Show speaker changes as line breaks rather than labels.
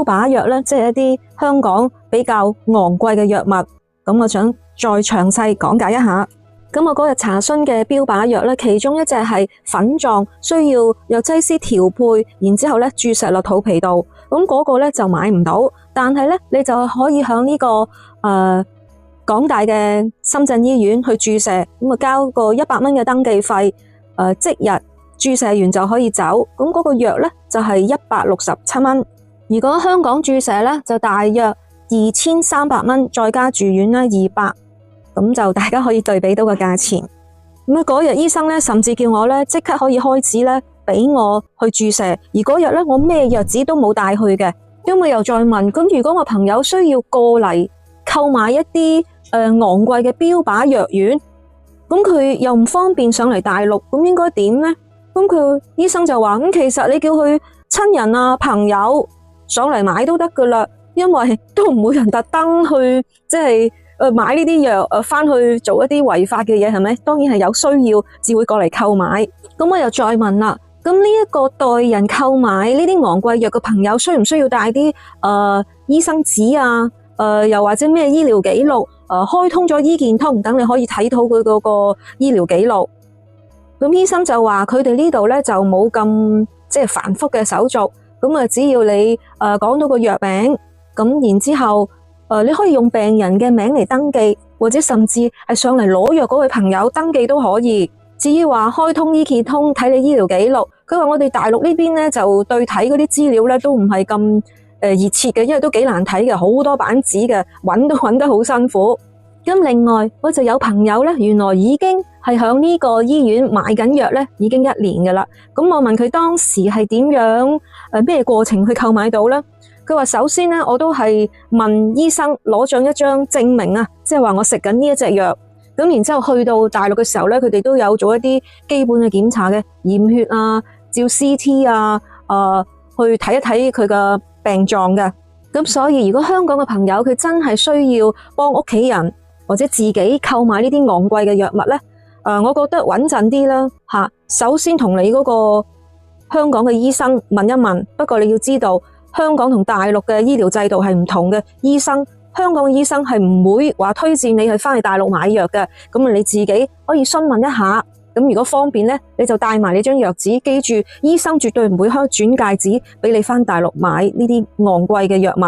標靶藥咧，即係一啲香港比較昂貴嘅藥物。咁我想再詳細講解一下。咁我嗰日查詢嘅標靶藥咧，其中一隻係粉狀，需要藥劑師調配，然之後咧注射落肚皮度。咁嗰個咧就買唔到，但係咧你就可以響呢個港大嘅深圳醫院去注射，咁啊交個100蚊嘅登記費，即日注射完就可以走。咁嗰個藥咧就係167蚊。如果香港注射咧就大約2300蚊，再加住院啦200。咁就大家可以對比到個價錢。咁嗰日醫生咧甚至叫我咧即刻可以開始咧俾我去注射，而嗰日咧我咩藥紙都冇帶去嘅。因為又再問，咁如果我朋友需要過嚟購買一啲昂貴嘅標靶藥丸，咁佢又唔方便上嚟大陸，咁應該點呢？咁佢醫生就話，咁其實你叫佢親人啊朋友上嚟買都得噶啦，因為都唔會人特登去即係買呢啲藥返去做一啲違法嘅嘢，係咪？當然係有需要至會過嚟購買。咁我又再問啦，咁呢一個代人購買呢啲昂貴藥嘅朋友，需唔需要帶啲醫生紙啊？又或者咩醫療記錄？開通咗醫健通，等你可以睇到佢嗰個醫療記錄。咁醫生就話佢哋呢度咧就冇咁即係繁複嘅手續，咁只要你講到個藥名，咁然之後你可以用病人嘅名嚟登記，或者甚至係上嚟攞藥嗰位朋友登記都可以。至於話開通醫健通睇你醫療記錄，佢話我哋大陸呢邊咧就對睇嗰啲資料咧都唔係咁熱切嘅，因為都幾難睇嘅，好多版紙嘅，揾都揾得好辛苦。咁另外我就有朋友咧，原來已經係響呢個醫院買緊藥咧，已經1年噶啦。咁我問佢當時係點樣咩過程去購買到咧？佢話首先咧，我都係問醫生攞上一張證明啊，即係話我食緊呢一隻藥。咁然之後去到大陸嘅時候咧，佢哋都有做一啲基本嘅檢查嘅，驗血啊、照 CT 啊，去睇一睇佢嘅病狀嘅。咁所以如果香港嘅朋友佢真係需要幫屋企人或者自己購買呢啲昂貴嘅藥物咧，我覺得穩陣啲啦吓。首先同你嗰個香港嘅醫生問一問，不過你要知道香港同大陸嘅醫療制度係唔同嘅，香港嘅醫生係唔會話推薦你去返去大陸買藥嘅，咁你自己可以詢問一下。咁如果方便咧，你就帶埋你張藥紙，記住醫生絕對唔會開轉介紙俾你返大陸買呢啲昂貴嘅藥物。